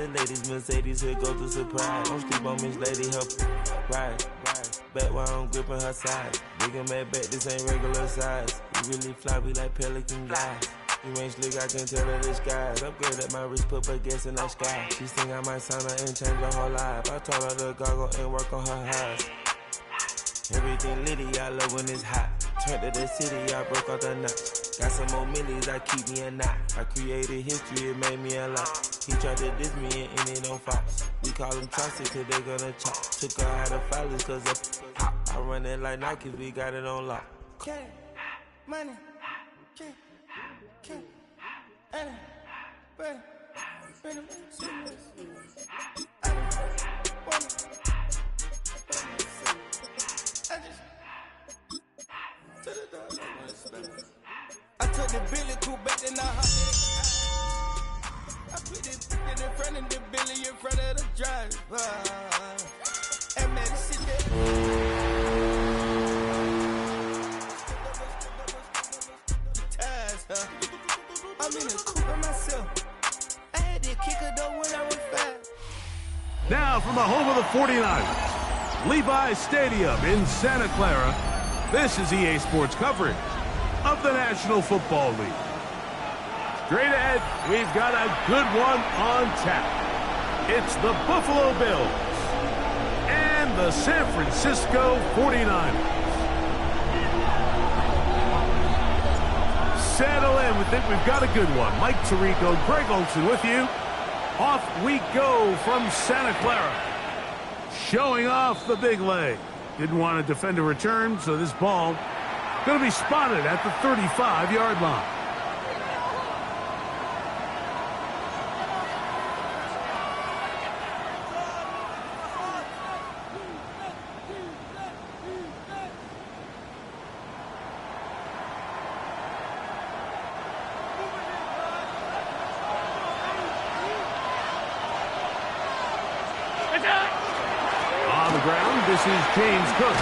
the ladies, Mercedes, here go to surprise. Don't sleep on Miss Lady, her ride. Back while I'm gripping her side. Big and mad back, this ain't regular size. You really fly, we like pelican guys. You ain't slick, I can tell her the skies. Upgrade at my wrist, put baguettes in the sky. She think I might sign her and change her whole life. I told her to goggle and work on her highs. Everything litty, I love when it's hot. Turned to the city, I broke out the notch. Got some more millies, I keep me a knot. I created history, it made me a lot. He tried to diss me and it on Fox. We call them Chaucer till they gonna chop. Took her out of filers cause I run it like Nike, we got it on lock. Okay, money, I took the Billy cool back and I put it in front of the Billy in front of the driver. And man, sit there. I'm in a coupe by myself. I had that kicker though when I was fast. Now from the home of the 49ers, Levi's Stadium in Santa Clara, this is EA Sports coverage of the National Football League. Straight ahead, we've got a good one on tap. It's the Buffalo Bills and the San Francisco 49ers. Settle in. We think we've got a good one. Mike Tirico, Greg Olsen with you. Off we go from Santa Clara. Showing off the big leg. Didn't want to defend a return, so this ball going to be spotted at the 35-yard line. This is James Cook.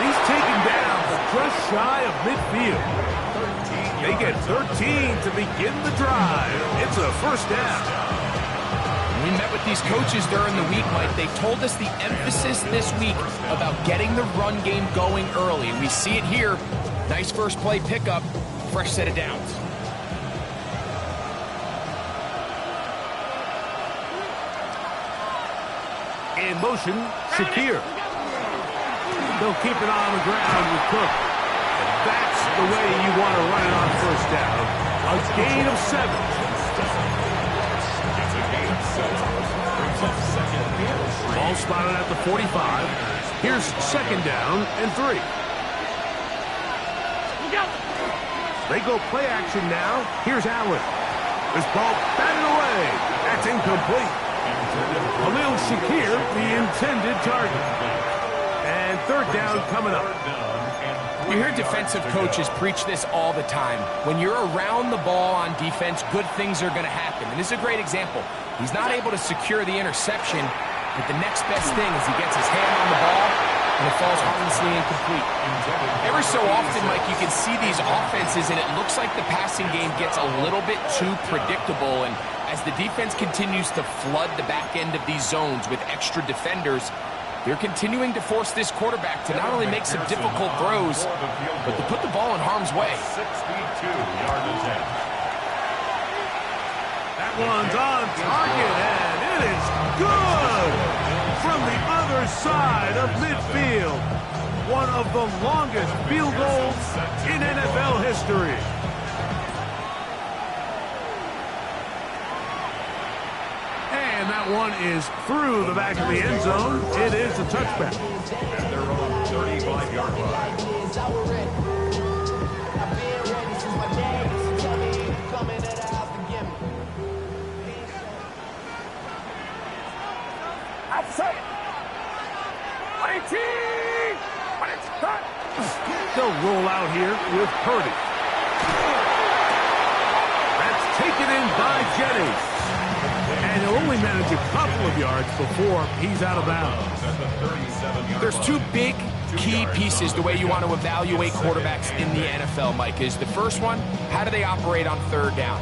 He's taken down just shy of midfield. They get 13 to begin the drive. It's a first down. We met with these coaches during the week, Mike. They told us the emphasis this week about getting the run game going early. And we see it here. Nice first play pickup. Fresh set of downs. In motion, Shakir. They'll keep it on the ground with Cook. And that's the way you want to run it on first down. A gain of 7. Ball spotted at the 45. Here's second down and 3. They go play action now. Here's Allen. This ball batted away. That's incomplete. Khalil Shakir, the intended target. And third down coming up. You hear defensive coaches preach this all the time. When you're around the ball on defense, good things are going to happen. And this is a great example. He's not able to secure the interception, but the next best thing is he gets his hand on the ball, and it falls harmlessly incomplete. Every so often, Mike, you can see these offenses, and it looks like the passing game gets a little bit too predictable. And as the defense continues to flood the back end of these zones with extra defenders, they're continuing to force this quarterback to not only make some difficult throws, but to put the ball in harm's way. 62-yard attempt. That one's on target, and it is good from the other side of midfield. One of the longest field goals in NFL history. And that one is through the back of the end zone. It is a touchback. At their own 35-yard line. They'll roll out here with Purdy. That's taken in by Jennings. And he'll only manage a couple of yards before he's out of bounds. There's two big key pieces the way you want to evaluate quarterbacks in the NFL, Mike. Is the first one, how do they operate on third down?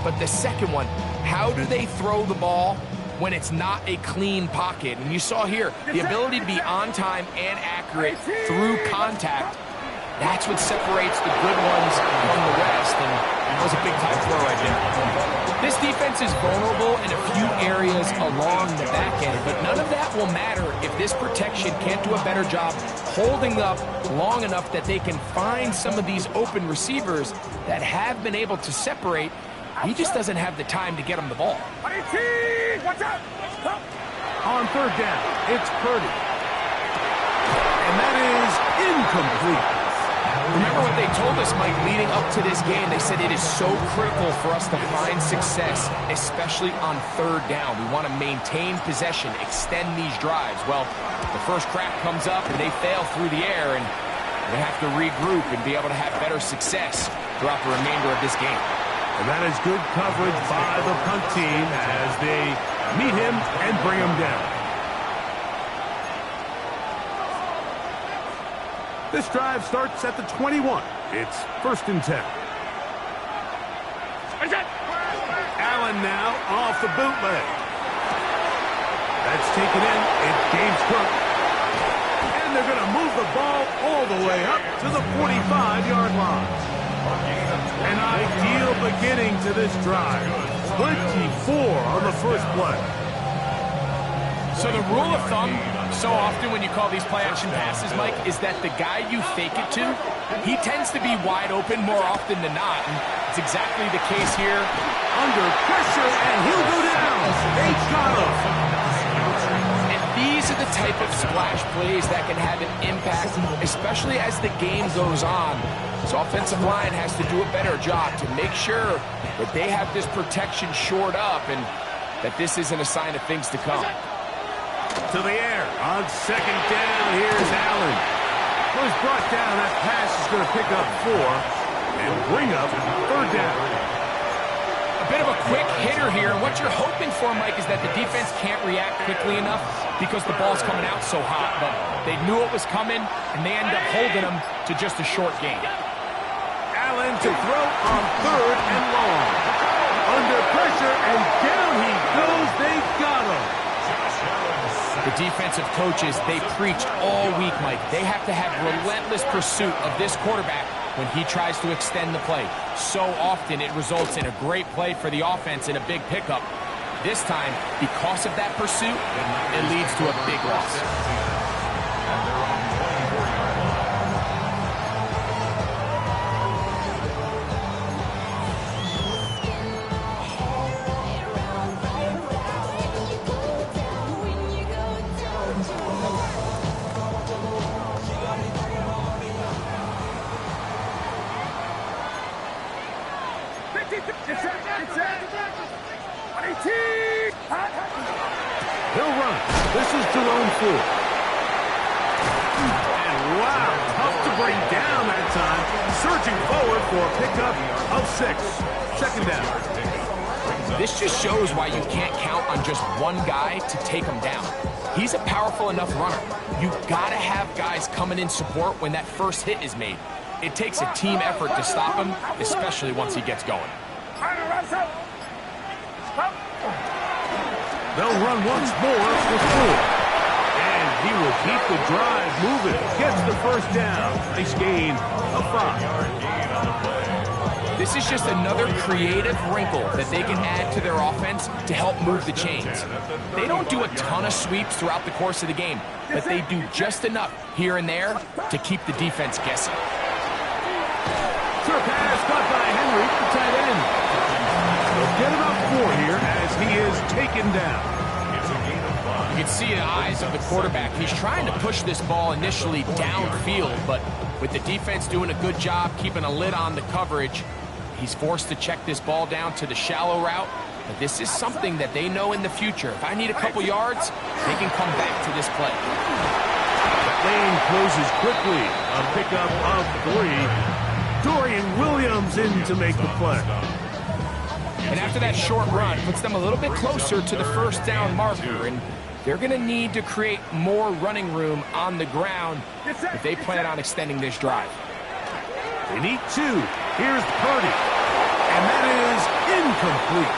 But the second one, how do they throw the ball when it's not a clean pocket? And you saw here, the ability to be on time and accurate through contact. That's what separates the good ones from the rest, and that was a big-time throw right there. This defense is vulnerable in a few areas along the back end, but none of that will matter if this protection can't do a better job holding up long enough that they can find some of these open receivers that have been able to separate. He just doesn't have the time to get them the ball. On third down, it's Purdy. And that is incomplete. Remember what they told us, Mike, leading up to this game. They said it is so critical for us to find success, especially on third down. We want to maintain possession, extend these drives. Well, the first crack comes up and they fail through the air, and they have to regroup and be able to have better success throughout the remainder of this game. And that is good coverage by the punt team as they meet him and bring him down. This drive starts at the 21. It's 1st and 10. Allen now off the bootleg. That's taken in. It's James Cook. And they're going to move the ball all the way up to the 45-yard line. An ideal beginning to this drive. 24 on the first play. So the rule of thumb, so often when you call these play-action passes, Mike, is that the guy you fake it to, he tends to be wide open more often than not. And it's exactly the case here. Under pressure, and he'll go down. They got him. And these are the type of splash plays that can have an impact, especially as the game goes on. So offensive line has to do a better job to make sure that they have this protection shored up and that this isn't a sign of things to come. To the air on second down. Here's Allen. Well, he's brought down. That pass is going to pick up 4 and bring up third down. A bit of a quick hitter here. And what you're hoping for, Mike, is that the defense can't react quickly enough because the ball's coming out so hot. But they knew it was coming, and they end up holding them to just a short gain. Allen to throw on third and long. Under pressure, and down he goes. They got him. The defensive coaches, they preached all week, Mike. They have to have relentless pursuit of this quarterback when he tries to extend the play. So often it results in a great play for the offense and a big pickup. This time, because of that pursuit, it leads to a big loss. He'll run. This is Jerome Ford. And wow, tough to bring down that time. Surging forward for a pickup of 6. Second down. This just shows why you can't count on just one guy to take him down. He's a powerful enough runner. You've got to have guys coming in support when that first hit is made. It takes a team effort to stop him, especially once he gets going. They'll run once more for Ford. And he will keep the drive moving. Gets the first down. Nice gain of 5. This is just another creative wrinkle that they can add to their offense to help move the chains. They don't do a ton of sweeps throughout the course of the game, but they do just enough here and there to keep the defense guessing. Sure pass caught by Henry, the tight end. They'll get about 4 here as he is taken down. You can see the eyes of the quarterback. He's trying to push this ball initially downfield, but with the defense doing a good job keeping a lid on the coverage, he's forced to check this ball down to the shallow route. But this is something that they know in the future. If I need a couple yards, they can come back to this play. That lane closes quickly. A pickup of 3. Dorian Williams in to make the play. And after that short run, puts them a little bit closer to the first down marker. And they're going to need to create more running room on the ground if they plan on extending this drive. They need 2. Here's Purdy. And that is incomplete.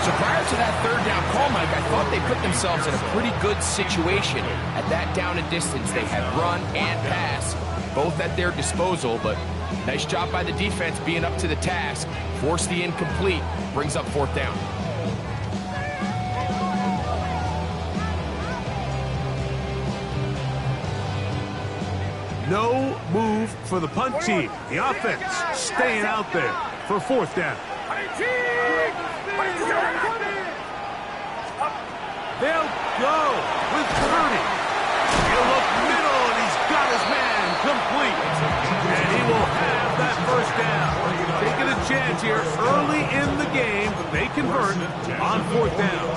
So prior to that third down call, Mike, I thought they put themselves in a pretty good situation. At that down and distance, they had run and pass, both at their disposal, but nice job by the defense being up to the task. Force the incomplete, brings up fourth down. No move for the punt team. The offense staying out there for fourth down. They'll go with Purdy. He'll look middle, and he's got his man complete. And he will have that first down. Taking a chance here early in the game. They convert on fourth down.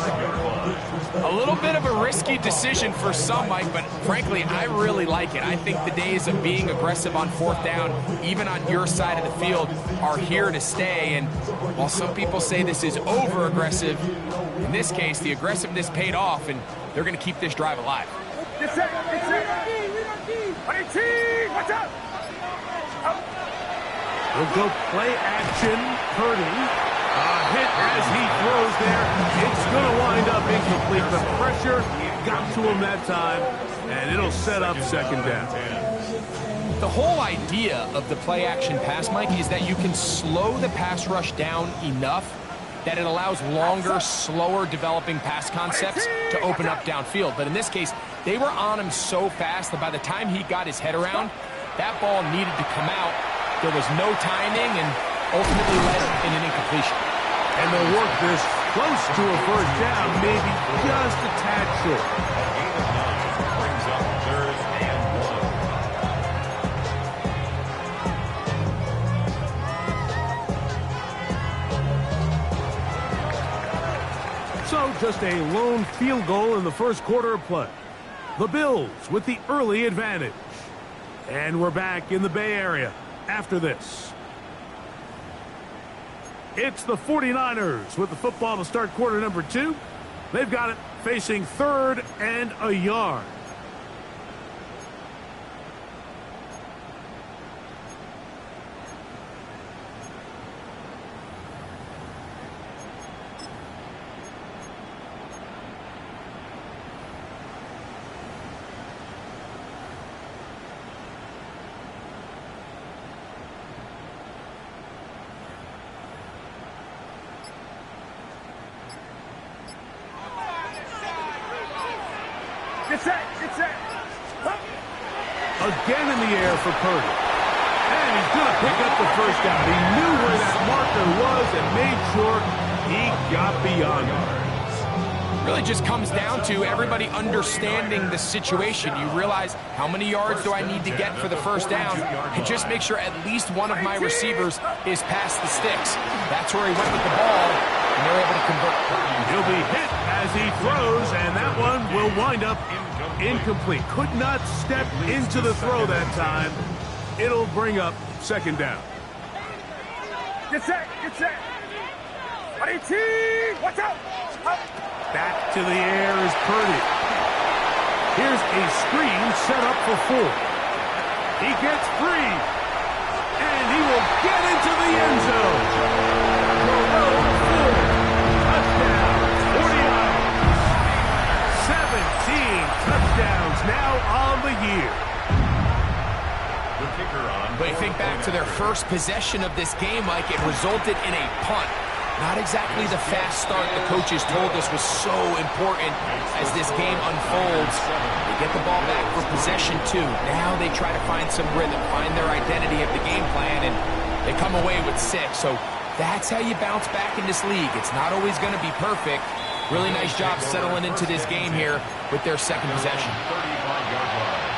A little bit of a risky decision for some, Mike, but frankly, I really like it. I think the days of being aggressive on fourth down, even on your side of the field, are here to stay. And while some people say this is over-aggressive, in this case, the aggressiveness paid off, and they're going to keep this drive alive. Get set. Watch out. We'll go play action. Purdy. Hit as he throws there. It's going to wind up incomplete. The pressure got to him that time, and it'll set up second down. The whole idea of the play action pass, Mike, is that you can slow the pass rush down enough that it allows longer, slower developing pass concepts to open up downfield. But in this case, they were on him so fast that by the time he got his head around, that ball needed to come out. There was no timing and ultimately led in an incompletion. And they'll work this close to a first down, maybe just a tad short. Brings up third and 1. So just a lone field goal in the first quarter of play. The Bills with the early advantage. And we're back in the Bay Area after this. It's the 49ers with the football to start quarter number 2. They've got it facing third and a yard. Get set. Again in the air for Purdy. And he's going to pick up the first down. He knew where that marker was and made sure he got beyond it. Really just comes down to everybody understanding the situation. You realize how many yards do I need to get for the first down, and just make sure at least one of my receivers is past the sticks. That's where he went with the ball, and they're able to convert. He'll be hit as he throws, and that one will wind up incomplete. Could not step into the throw that time. It'll bring up second down. Get set. Watch out. Back to the air is Purdy. Here's a screen set up for 4. He gets free, and he will get into the end zone. Touchdown, 49. 17 touchdowns now on the year. The kicker on. But you think back to their first possession of this game, Mike, it resulted in a punt. Not exactly the fast start the coaches told us was so important as this game unfolds. They get the ball back for possession 2. Now they try to find some rhythm, find their identity of the game plan, and they come away with 6. So that's how you bounce back in this league. It's not always going to be perfect. Really nice job settling into this game here with their second possession. 35-yard line.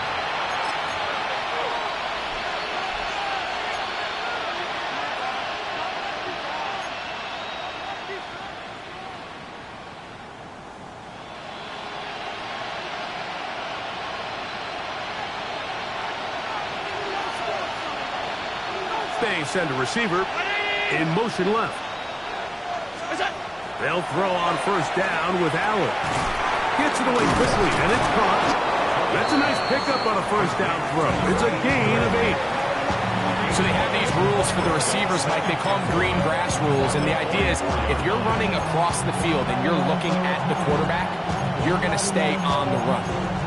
They send a receiver in motion left. They'll throw on first down with Allen. Gets it away quickly, and it's caught. That's a nice pickup on a first down throw. It's a gain of 8. So they have these rules for the receivers, Mike. They call them green grass rules, and the idea is if you're running across the field and you're looking at the quarterback, you're going to stay on the run.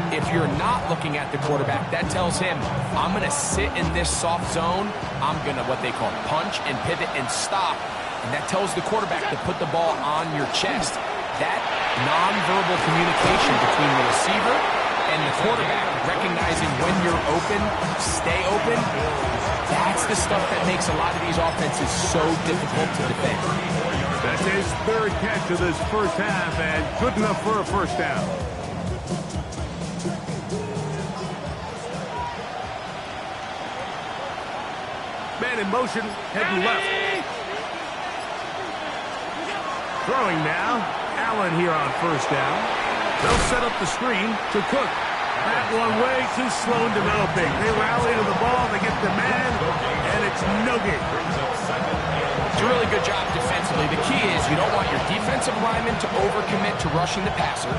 If you're not looking at the quarterback, that tells him, I'm going to sit in this soft zone. I'm going to, what they call, punch and pivot and stop. And that tells the quarterback to put the ball on your chest. That nonverbal communication between the receiver and the quarterback, recognizing when you're open, stay open, that's the stuff that makes a lot of these offenses so difficult to defend. That's his third catch of this first half, and good enough for a first down. Man in motion, heading left. Throwing now. Allen here on first down. They'll set up the screen to Cook. That one way too slow in developing. They rally to the ball, they get the man, and it's no gain. It's a really good job defensively. The key is you don't want your defensive linemen to overcommit to rushing the passer,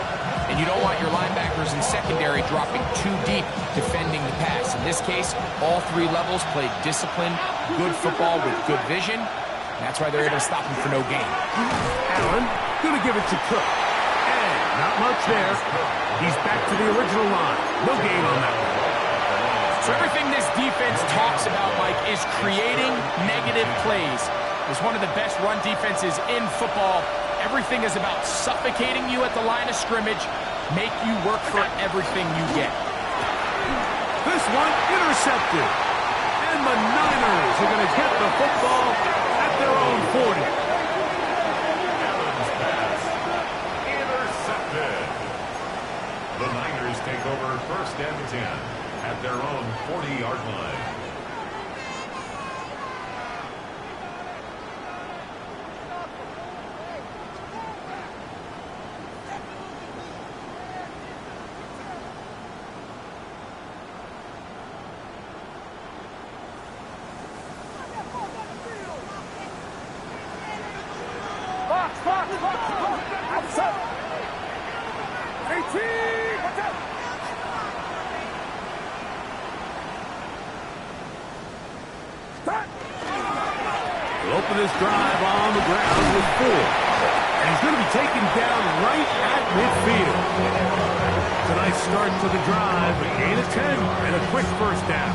and you don't want your linebackers in secondary dropping too deep defending the pass. In this case, all three levels played disciplined, good football with good vision. That's why they're able to stop him for no gain. Allen gonna give it to Cook. And not much there. He's back to the original line. No gain on that one. So everything this defense talks about, Mike, is creating negative plays. It's one of the best run defenses in football. Everything is about suffocating you at the line of scrimmage, make you work for everything you get. This one intercepted. And the Niners are going to get the football at their own 40. Allen's pass intercepted. The Niners take over first and 10 at their own 40-yard line. He'll open this drive on the ground with 4. And he's going to be taken down right at midfield. It's a nice start to the drive, a gain of 10, and a quick first down.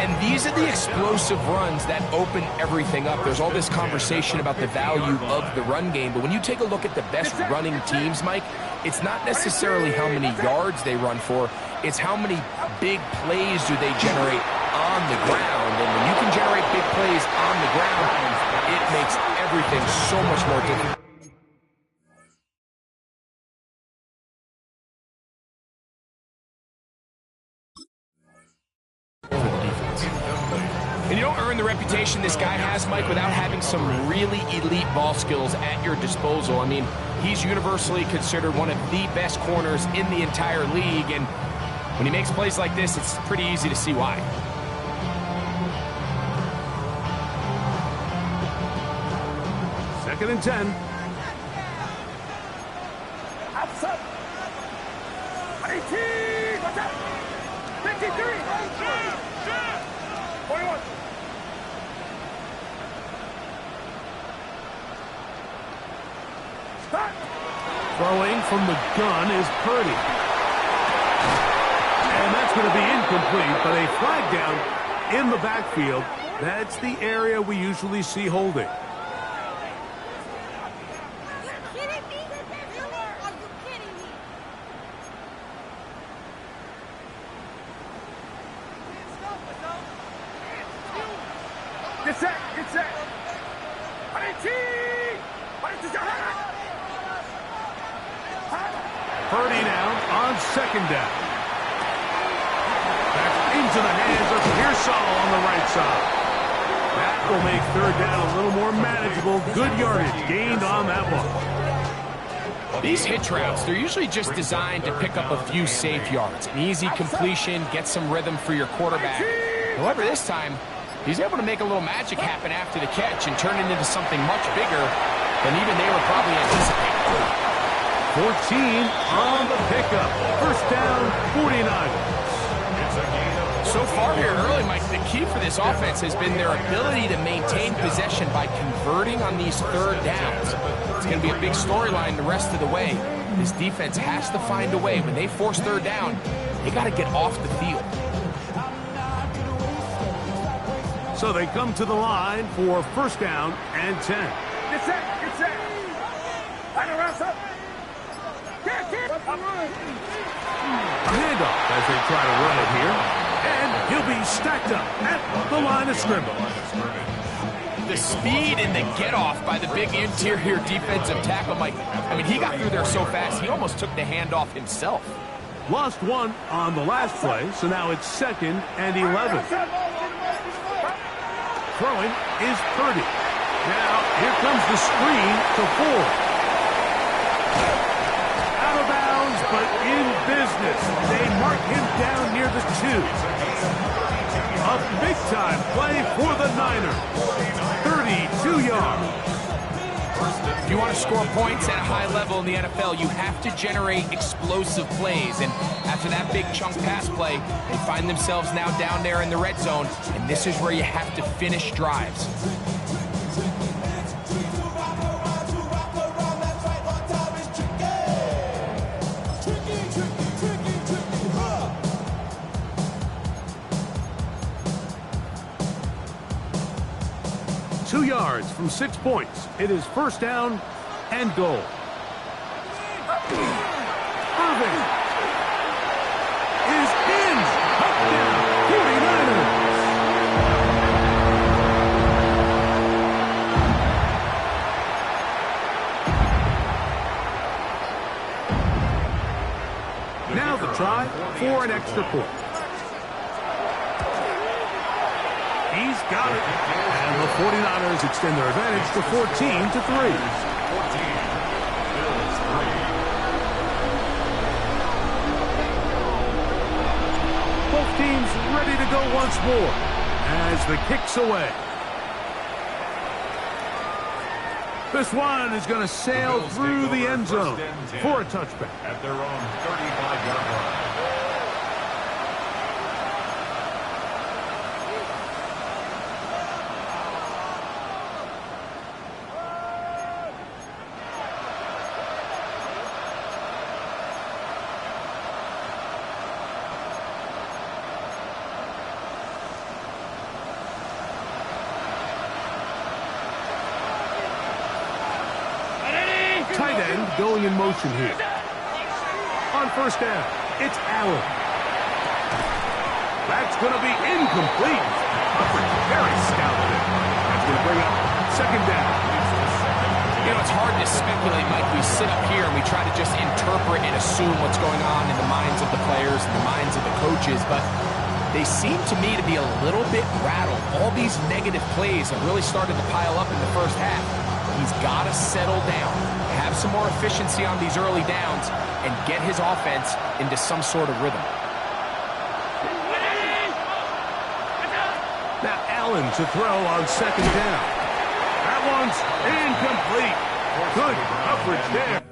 And these are the explosive runs that open everything up. There's all this conversation about the value of the run game, but when you take a look at the best running teams, Mike, it's not necessarily how many yards they run for, it's how many big plays do they generate on the ground. And when you can generate big plays on the ground, it makes everything so much more difficult. And you don't earn the reputation this guy has, Mike, without having some really elite ball skills at your disposal. I mean, he's universally considered one of the best corners in the entire league, and when he makes plays like this, it's pretty easy to see why. Second and 10. Outside. 18. Watch out. 53. 41. Start. Throwing from the gun is Purdy. And that's going to be incomplete, but a flag down in the backfield. That's the area we usually see holding. Get set. Get set. 18. Purdy now on second down. Back into the hands of Pearsall on the right side. That will make third down a little more manageable. Good yardage gained on that one. These hitch routes, they're usually just designed to pick up a few safe yards. An easy completion, get some rhythm for your quarterback. However, this time, he's able to make a little magic happen after the catch and turn it into something much bigger than even they were probably anticipating. 14 on the pickup. First down, 49. So far here early, Mike, the key for this offense has been their ability to maintain possession by converting on these third downs. It's going to be a big storyline the rest of the way. This defense has to find a way. When they force third down, they got to get off the field. So they come to the line for first down and 10. Get set, get set. Line around up. A handoff as they try to run it here. And he'll be stacked up at the line of scrimmage. The speed and the get-off by the big interior defensive tackle, Mike. I mean, he got through there so fast, he almost took the handoff himself. Lost one on the last play, so now it's 2nd and 11. Throwing is Purdy. Now, here comes the screen to Ford. Out of bounds, but in business. They mark him down near the 2. A big-time play for the Niners. 32 yards. If you want to score points at a high level in the NFL, you have to generate explosive plays. And after that big chunk pass play, they find themselves now down there in the red zone. And this is where you have to finish drives. Two yards from 6 points. It is first down and goal. Irving is in. Touchdown, 49ers. Now the try for an extra point. He's got it. And the 49ers extend their advantage to 14-3. Both teams ready to go once more as the kick's away. This one is going to sail through the end zone for a touchback. At their own 35-yard line. Tight end going in motion here. On first down, it's Allen. That's going to be incomplete. Very scouted it. That's going to bring up second down. You know, it's hard to speculate, Mike. We sit up here and we try to just interpret and assume what's going on in the minds of the players and the minds of the coaches, but they seem to me to be a little bit rattled. All these negative plays have really started to pile up in the first half. He's got to settle down, have some more efficiency on these early downs, and get his offense into some sort of rhythm. Now Allen to throw on second down. That one's incomplete. Good coverage there.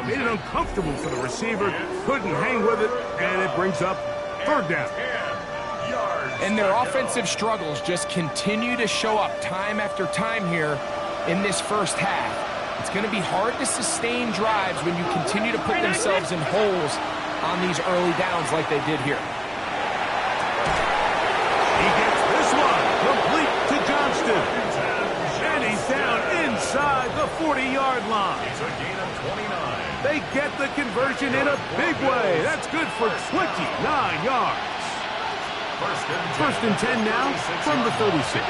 Made it uncomfortable for the receiver. Couldn't hang with it, and it brings up third down. And their offensive struggles just continue to show up time after time here in this first half. It's going to be hard to sustain drives when you continue to put themselves in holes on these early downs like they did here. He gets this one complete to Johnston. And he's down inside the 40-yard line. It's a gain of 29. They get the conversion in a big way. That's good for 29 yards. First and 10 now from the 36.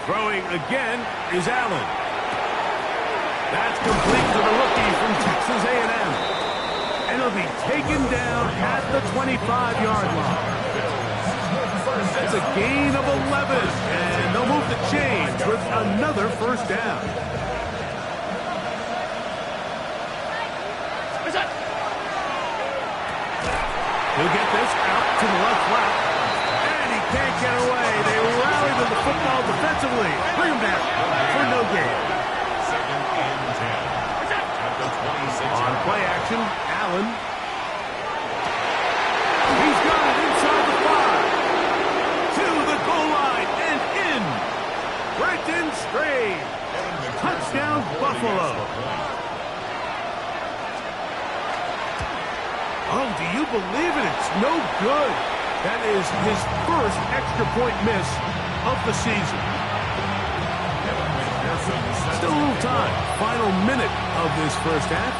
Throwing again is Allen. That's complete to the rookie from Texas A&M. And he'll be taken down at the 25-yard line. That's a gain of 11. And they'll move the chains with another first down. He'll get this out to the left flat. And he can't get away. They rally to the football defensively. Bring him down for no gain. Second and 10. At the 26. On play action, Allen. He's got it inside the 5. To the goal line and in. Brenton Strange. Touchdown, Buffalo. Oh, do you believe it? It's no good. That is his first extra point miss of the season. Still a little time. Final minute of this first half.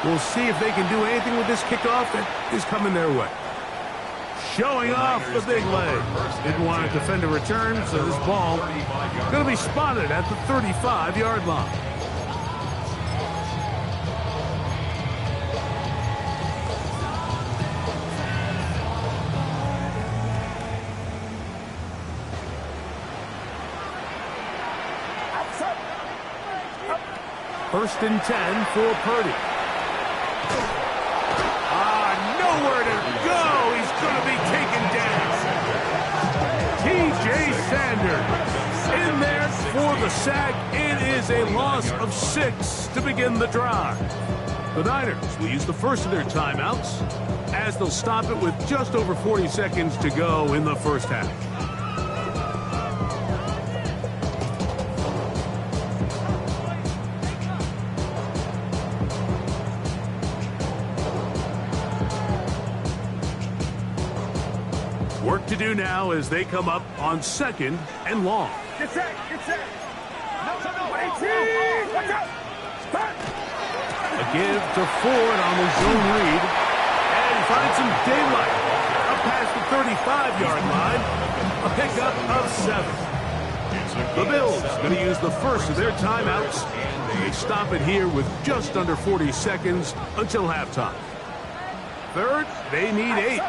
We'll see if they can do anything with this kickoff that is coming their way. Showing off the big leg. Didn't want to defend a return, so this ball going to be spotted at the 35-yard line. First and 10 for Purdy. Nowhere to go. He's going to be taken down. T.J. Sanders in there for the sack. It is a loss of 6 to begin the drive. The Niners will use the first of their timeouts as they'll stop it with just over 40 seconds to go in the first half. Work to do now as they come up on second and long. Get set, get set. A give to Ford on the zone read. And he finds some daylight. Up past the 35-yard line. A pickup of 7. The Bills going to use the first of their timeouts. They stop it here with just under 40 seconds until halftime. Third, they need 8.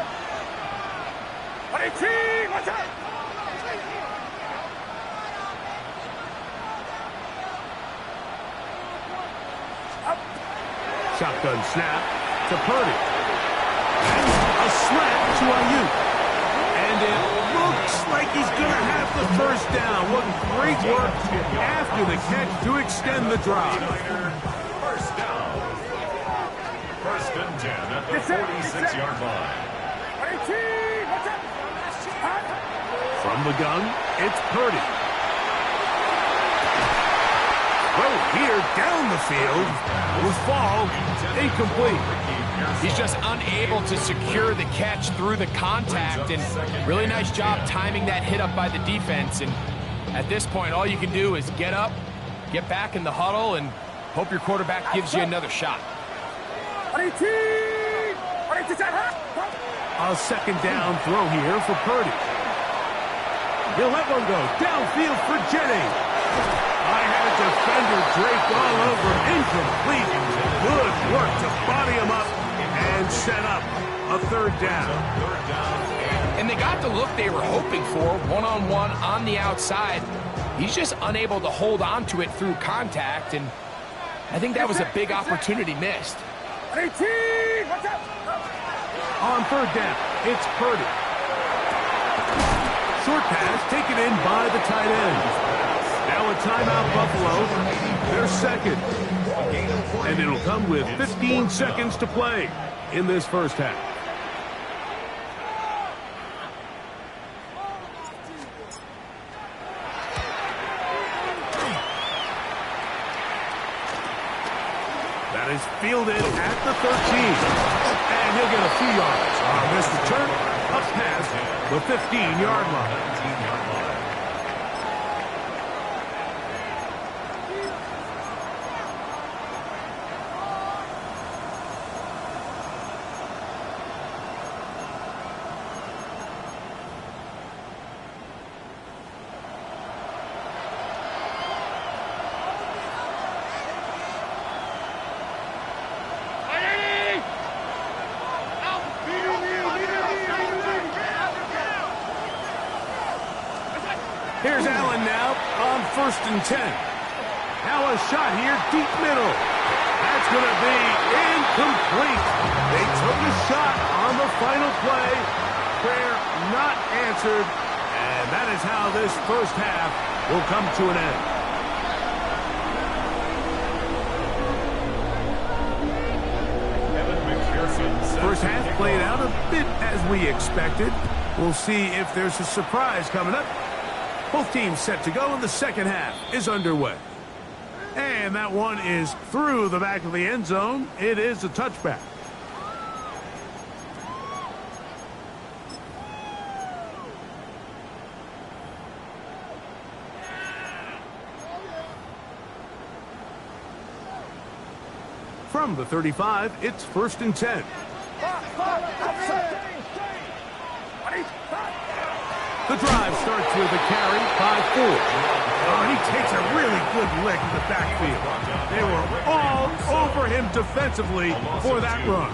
Shotgun snap to Purdy. A slant to Ayuk. And it looks like he's going to have the first down. What great work after the catch to extend the drive. First down. First and 10 at the 46-yard line. From the gun, it's Purdy. Throw here down the field. Will fall incomplete. He's just unable to secure the catch through the contact, and really nice job timing that hit up by the defense. And at this point, all you can do is get up, get back in the huddle, and hope your quarterback gives you another shot. A second down throw here for Purdy. He'll let one go downfield for Jennings. I had defender Drake all over. Incomplete. Good work to body him up and set up a third down. And they got the look they were hoping for, one-on-one on the outside. He's just unable to hold on to it through contact, and I think that was a big opportunity missed. On third down, it's Purdy. Short pass taken in by the tight end. Now a timeout, Buffalo. Their second. And it'll come with 15 seconds to play in this first half. That is fielded at the 13. And he'll get a few yards on this return up past the 15-yard line. Here's Allen now on 1st and 10. Now a shot here, deep middle. That's going to be incomplete. They took a shot on the final play. Prayer not answered. And that is how this first half will come to an end. First half played out a bit as we expected. We'll see if there's a surprise coming up. Both teams set to go, and the second half is underway. And that one is through the back of the end zone. It is a touchback. From the 35, it's 1st and 10. The drive starts with a carry by 4. Oh, and he takes a really good lick in the backfield. They were all over him defensively for that run.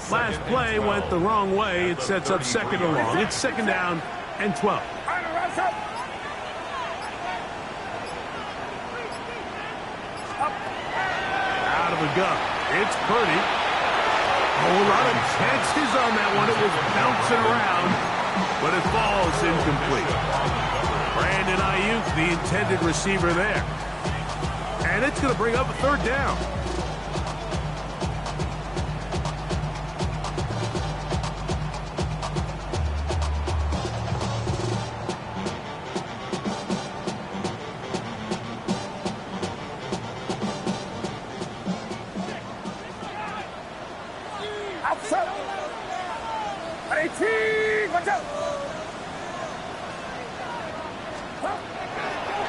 Last play went the wrong way. It sets up second and long. It's 2nd down and 12. Out of the gun. It's Purdy. A whole lot of chances on that one. It was bouncing around, but it falls incomplete. Brandon Ayuk, the intended receiver there. And it's going to bring up a 3rd down.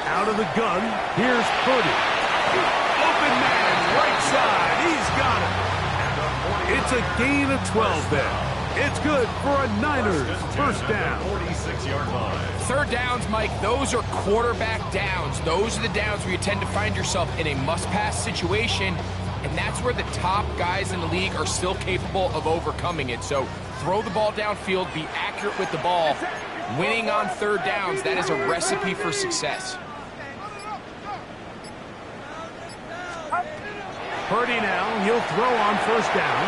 Out of the gun, here's Purdy. Open man, right side, he's got it. It's a gain of 12 then. It's good for a Niners first down. 46-yard line. 3rd downs, Mike, those are quarterback downs. Those are the downs where you tend to find yourself in a must-pass situation, and that's where the top guys in the league are still capable of overcoming it. So throw the ball downfield, be accurate with the ball. Winning on 3rd downs, that is a recipe for success. Purdy now, he'll throw on 1st down.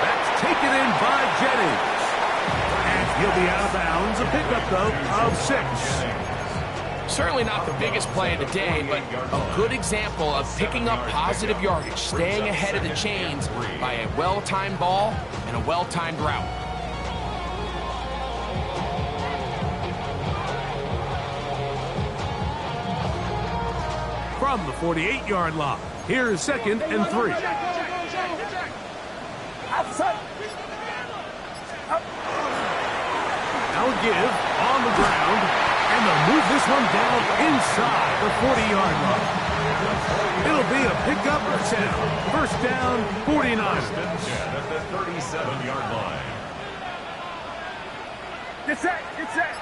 That's taken in by Jennings. And he'll be out of bounds. A pickup, though, of 6. Certainly not the biggest play of the day, but a good example of picking up positive yardage, staying ahead of the chains by a well-timed ball and a well-timed route. From the 48-yard line, here's 2nd and 3. Now a give on the ground, and they'll move this one down inside the 40-yard line. It'll be a pickup of 10. First down, 49. At the 37-yard line. Get set, get set.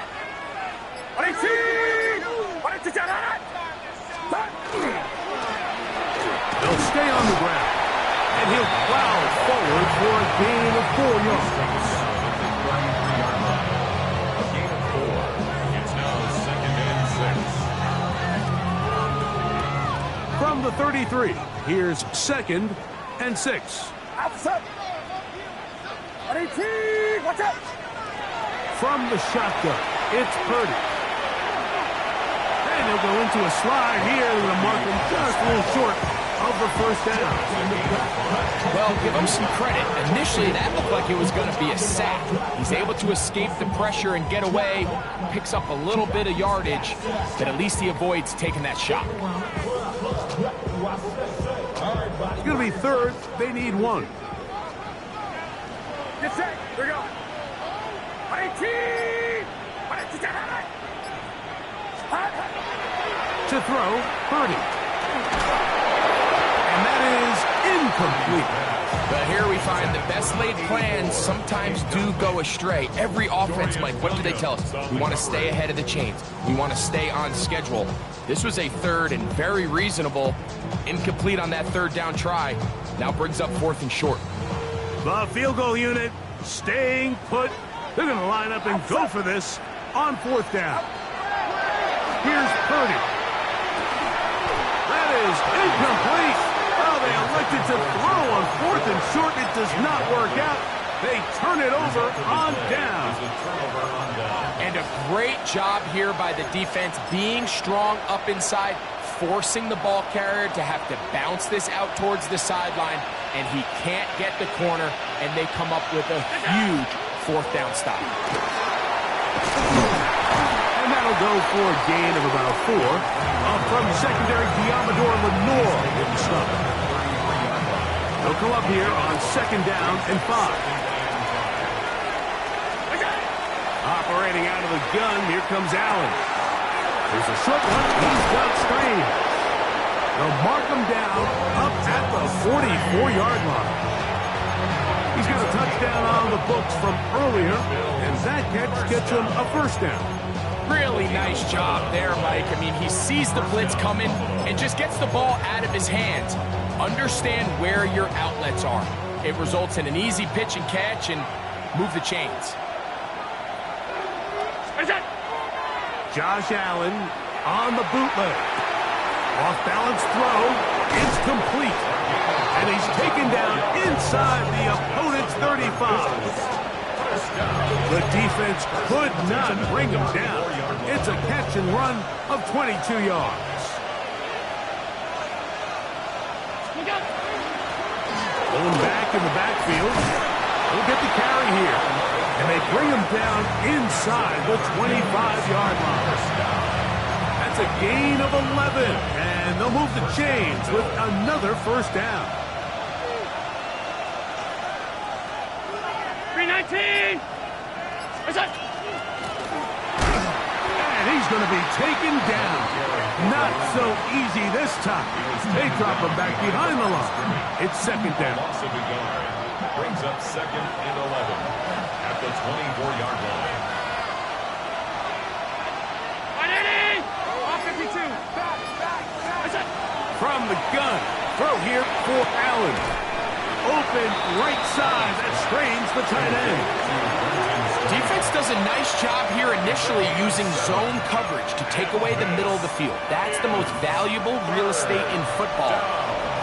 They'll stay on the ground, and he'll plow forward for a gain of 4 yards. Gain of 4. It's now 2nd and 6. From the 33, here's 2nd and 6. From the shotgun, it's Purdy. And And he'll go into a slide here. They're going to mark him just a little short of the first down. Well, give him some credit. Initially, that looked like it was going to be a sack. He's able to escape the pressure and get away, picks up a little bit of yardage, but at least he avoids taking that shot. It's going to be third. They need one. Get set. Here we go. 18. To throw, Purdy. And that is incomplete. But here we find the best laid plans sometimes do go astray. Every offense, Mike, what do they tell us? We want to stay ahead of the chains. We want to stay on schedule. This was a third and very reasonable. Incomplete on that third down try. Now brings up fourth and short. The field goal unit staying put. They're going to line up and go for this on fourth down. Here's Purdy. That is incomplete. Oh, they elected to throw on fourth and short. It does not work out. They turn it over on down. And a great job here by the defense, being strong up inside, forcing the ball carrier to have to bounce this out towards the sideline, and he can't get the corner, and they come up with a huge fourth down stop. And that'll go for a gain of about 4. Up from secondary, Diamador Lenore with the stop. They'll come up here on second down and 5. Operating out of the gun, here comes Allen. There's a short one. He's got Strain. They'll mark him down up at the 44-yard line. He's got a touchdown on the books from earlier, and that catch gets him a first down. Really nice job there, Mike. I mean, he sees the blitz coming and just gets the ball out of his hands. Understand where your outlets are. It results in an easy pitch and catch and move the chains. Josh Allen on the bootleg. Off-balance throw. It's complete. And he's taken down inside the opponent's 35. The defense could not bring him down. It's a catch and run of 22 yards. Pulling back in the backfield. He'll get the carry here. And they bring him down inside the 25-yard line. That's a gain of 11. And they'll move the chains with another first down. 319. And he's going to be taken down. Not so easy this time. They drop him back behind the line. It's second down. Loss of a yard. Brings up second and 11 at the 24-yard line. 180. 52. From the gun. Throw here for Allen. Open right side. That strains the tight end. Defense does a nice job here initially using zone coverage to take away the middle of the field. That's the most valuable real estate in football.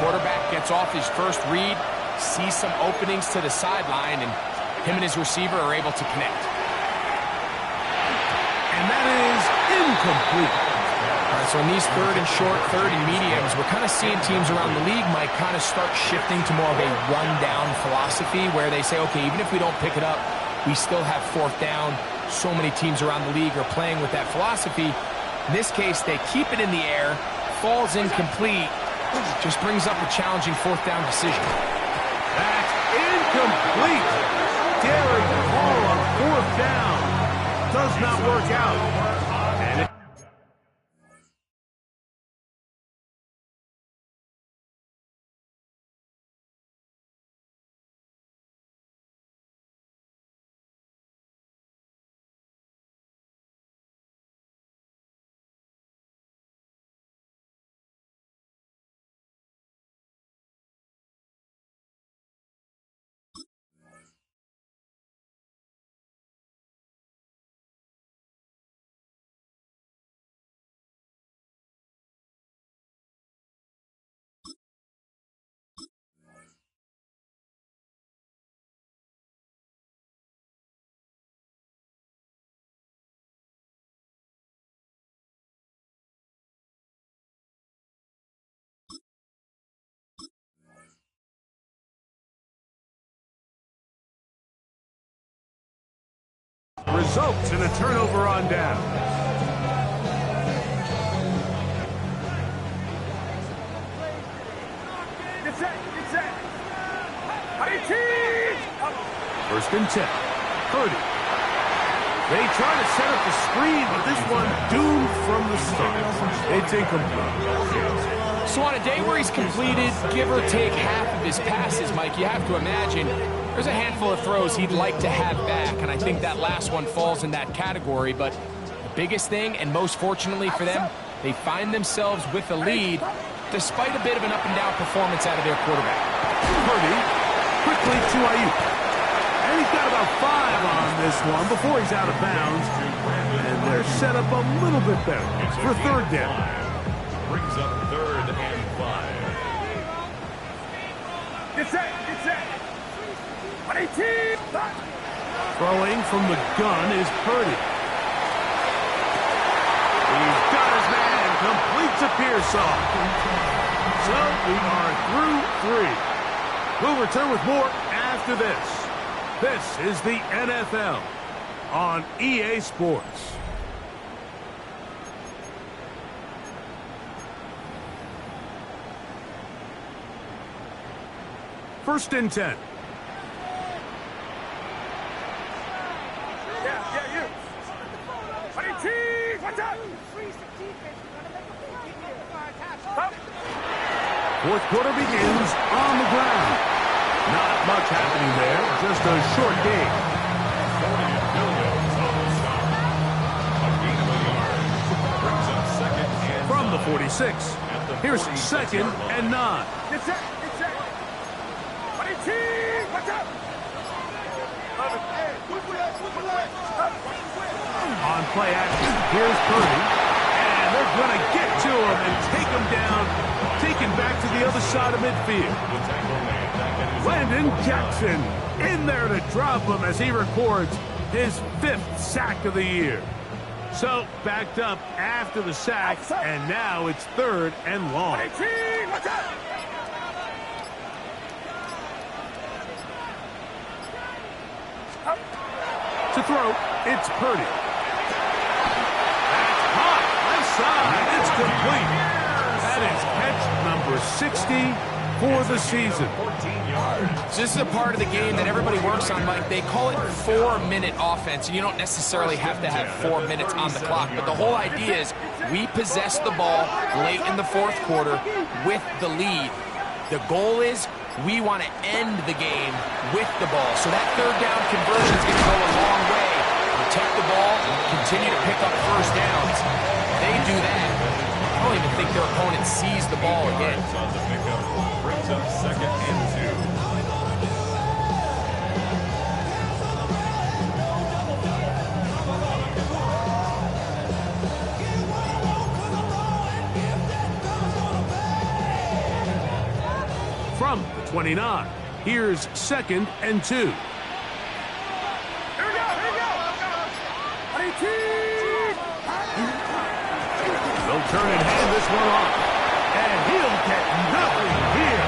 Quarterback gets off his first read, sees some openings to the sideline, and him and his receiver are able to connect. And that is incomplete. All right, so in these third and short, third and mediums, we're kind of seeing teams around the league, Mike, kind of start shifting to more of a run-down philosophy where they say, okay, even if we don't pick it up, we still have fourth down. So many teams around the league are playing with that philosophy. In this case, they keep it in the air, falls incomplete, just brings up a challenging fourth down decision. That's incomplete. Derek Hall on fourth down. Does not work out. results in a turnover on down. First and 10. Purdy. They try to set up the screen, but this one doomed from the start. It's incomplete. So on a day where he's completed, give or take half of his passes, Mike, you have to imagine there's a handful of throws he'd like to have back, and I think that last one falls in that category. But the biggest thing, and most fortunately for them, they find themselves with a lead despite a bit of an up-and-down performance out of their quarterback. Purdy quickly to Ayuk. And he's got about 5 on this one before he's out of bounds. And they're set up a little bit better for third down. Brings up 3rd and 5. Get set, get set. 18. Throwing from the gun is Purdy. He's got his man and completes a Pearsall. So we are through 3. We'll return with more after this. This is the NFL on EA Sports. First and 10. Yeah, you. 18. What's up? Fourth quarter begins on the ground. Not much happening there, just a short game. 40 Billions on the stop. A gain of a yard. Brings up 2nd and From the 9. 46. Here's 2nd and 9. Get set, get set. 18. What's up? On play action, here's Purdy. And they're going to get to him and take him down, taken back to the other side of midfield. The tackle made. Landon Jackson in there to drop him as he records his 5th sack of the year. So backed up after the sack, and now it's 3rd and long. 18. What's up? To throw, it's Purdy. That's hot, left side, it's complete. That is catch number 60 for the season. 14 yards. So this is a part of the game that everybody works on, Mike. They call it 4-minute offense. And you don't necessarily have to have 4 minutes on the clock. But the whole idea is we possess the ball late in the 4th quarter with the lead. The goal is we want to end the game with the ball. So that 3rd down conversion is going to go a long way. Protect the ball, continue to pick up first downs. They do that. I don't even think their opponent sees the ball again. On the pickup. Brings up 2nd and 2. From the 29, here's 2nd and 2. Here we go, here we go. 18. They'll turn and hand this one off. And he'll get nothing here.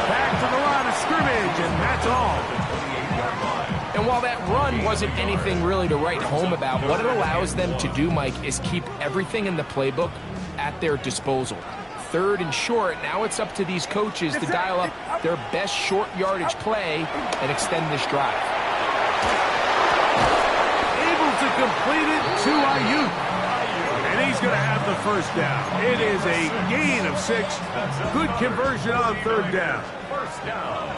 Back to the line of scrimmage, and that's all. And while that run wasn't anything really to write home about, what it allows them to do, Mike, is keep everything in the playbook at their disposal. 3rd and short, now it's up to these coaches to dial up their best short yardage play and extend this drive. Able to complete it to Ayuk. And he's going to have the first down. It is a gain of 6. Good conversion on 3rd down. First down.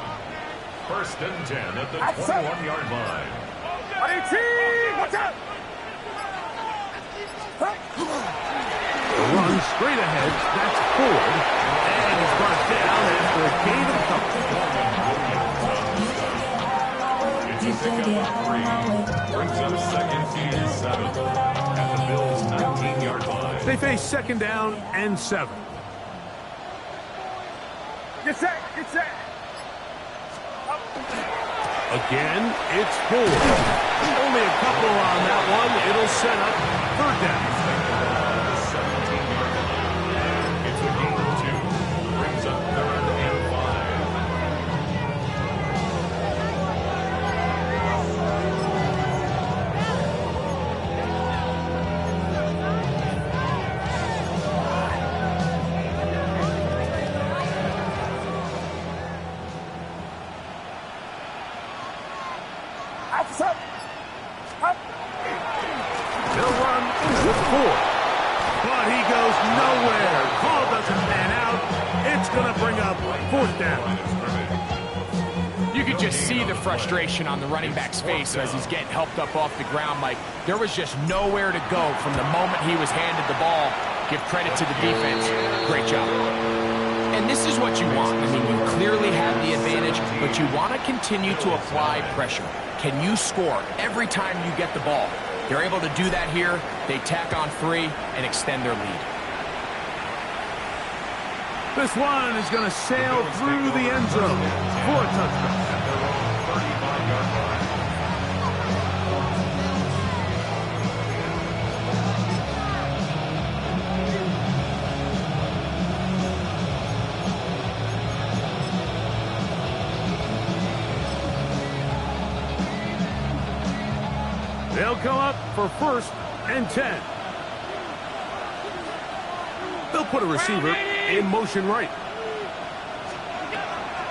1st and 10 at the 21-yard line. 18. What's up? The run straight ahead. That's Ford. And he's brought down after a gain of It's a pickup of 3. Brings up 2nd and 7 at the Bills' 19-yard line. They face 2nd down and 7. Get set, get set. Again, it's Ford. Only a couple on that one. It'll set up 3rd down. It's a gain of 2. Brings up 3rd and 5. They'll run with 4. But he goes nowhere. Call doesn't pan out. It's going to bring up 4th down. You could just see the frustration on the running back's face as he's getting helped up off the ground. Like, there was just nowhere to go from the moment he was handed the ball. Give credit to the defense. Great job. And this is what you want. I mean, you clearly have the advantage, but you want to continue to apply pressure. Can you score every time you get the ball? They're able to do that here. They tack on 3 and extend their lead. This one is going to sail through the end zone for a touchdown. At their own 35-yard line. They'll come up for 1st and 10. They'll put a receiver in motion right.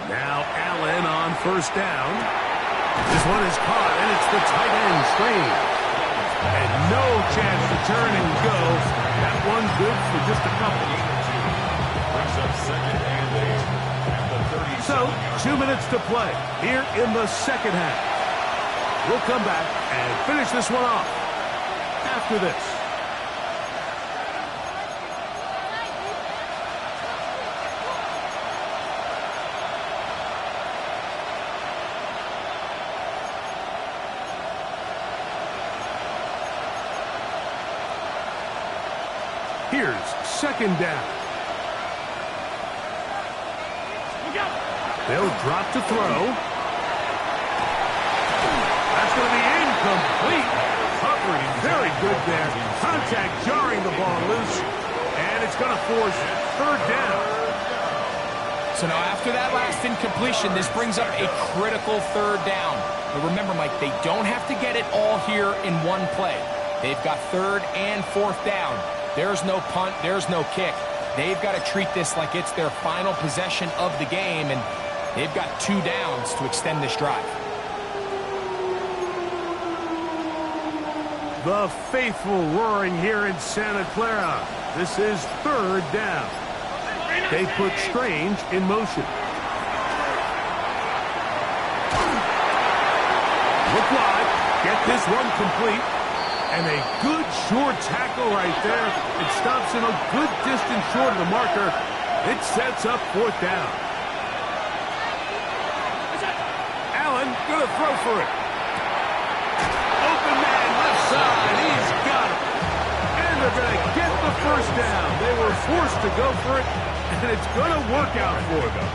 Now Allen on 1st down. This one is caught, and it's the tight end screen. And no chance to turn and go. That one good for just a couple. Brings up 2nd and 8 at the 37. So, 2 minutes to play here in the second half. We'll come back and finish this one off after this. Here's 2nd down. They'll drop to throw. That's going to be incomplete. Covering very good there. Contact jarring the ball loose. And it's going to force 3rd down. So now after that last incompletion, this brings up a critical 3rd down. But remember, Mike, they don't have to get it all here in one play. They've got 3rd and 4th down. There's no punt. There's no kick. They've got to treat this like it's their final possession of the game, and they've got 2 downs to extend this drive. The faithful roaring here in Santa Clara. This is 3rd down. They put Strange in motion. Look wide. Get this one complete. And a good short tackle right there. It stops him a good distance short of the marker. It sets up 4th down. Allen gonna throw for it. Open man left side. He's got it. And they're gonna get the 1st down. They were forced to go for it, and it's gonna work out for them.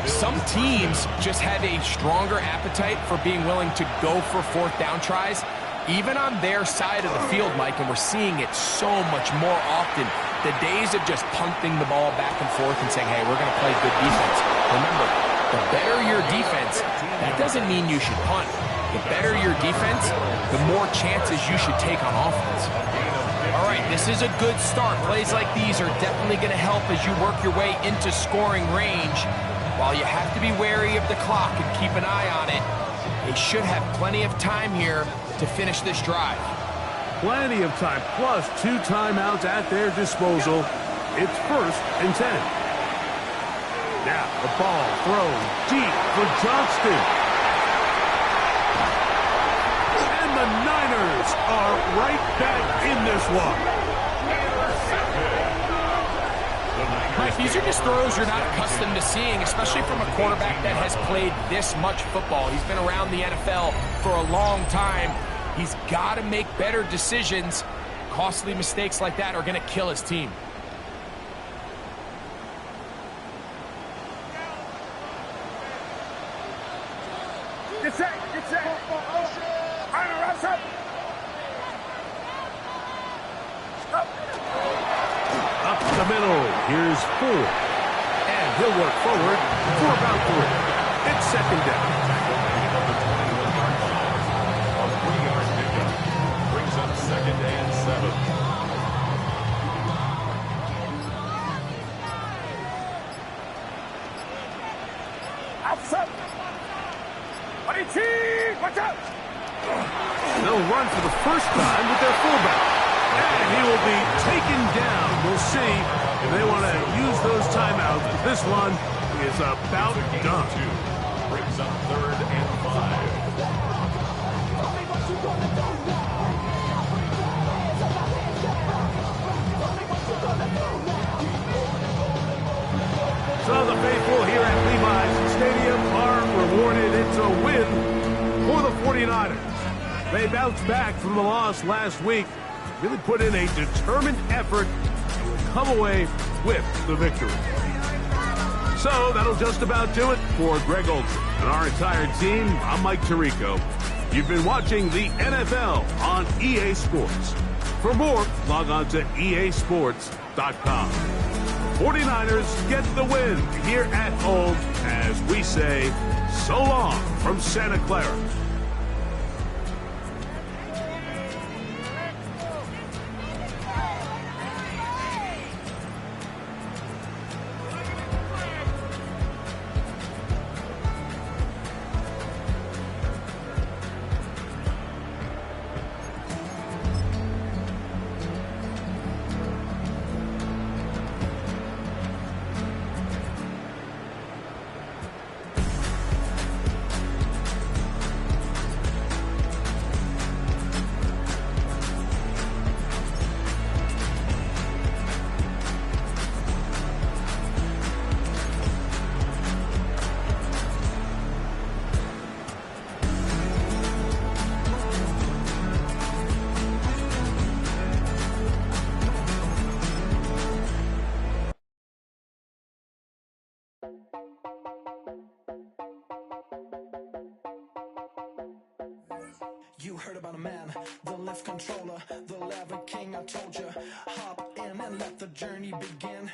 Some teams just have a stronger appetite for being willing to go for 4th down tries, even on their side of the field, Mike, and we're seeing it so much more often. The days of just punting the ball back and forth and saying, hey, we're going to play good defense. Remember, the better your defense, that doesn't mean you should punt. The better your defense, the more chances you should take on offense. All right, this is a good start. Plays like these are definitely going to help as you work your way into scoring range. While you have to be wary of the clock and keep an eye on it, they should have plenty of time here to finish this drive. Plenty of time, plus 2 timeouts at their disposal. It's 1st and 10. Now the ball thrown deep for Johnston. And the Niners are right back in this one. Mike, these are just throws you're not accustomed to seeing, especially from a quarterback that has played this much football. He's been around the NFL for a long time. He's got to make better decisions. Costly mistakes like that are going to kill his team. Get set, get set. Up the middle, here's 4. And he'll work forward for about 3. It's 2nd down. A 3-yard pickup brings up 2nd and 7. Outside. 22, They'll run for the first time with their fullback. And he will be taken down. We'll see if they want to use those timeouts. This one is about done. Brings up 3rd and 5. So the faithful here at Levi's Stadium are rewarded. It's a win for the 49ers. They bounced back from the loss last week, really put in a determined effort, and will come away with the victory. So that'll just about do it for Greg Olsen and our entire team. I'm Mike Tirico. You've been watching the NFL on EA Sports. For more, log on to easports.com. 49ers get the win here at home as we say so long from Santa Clara. You heard about a man, the lift controller, the lever king. I told you, hop in and let the journey begin.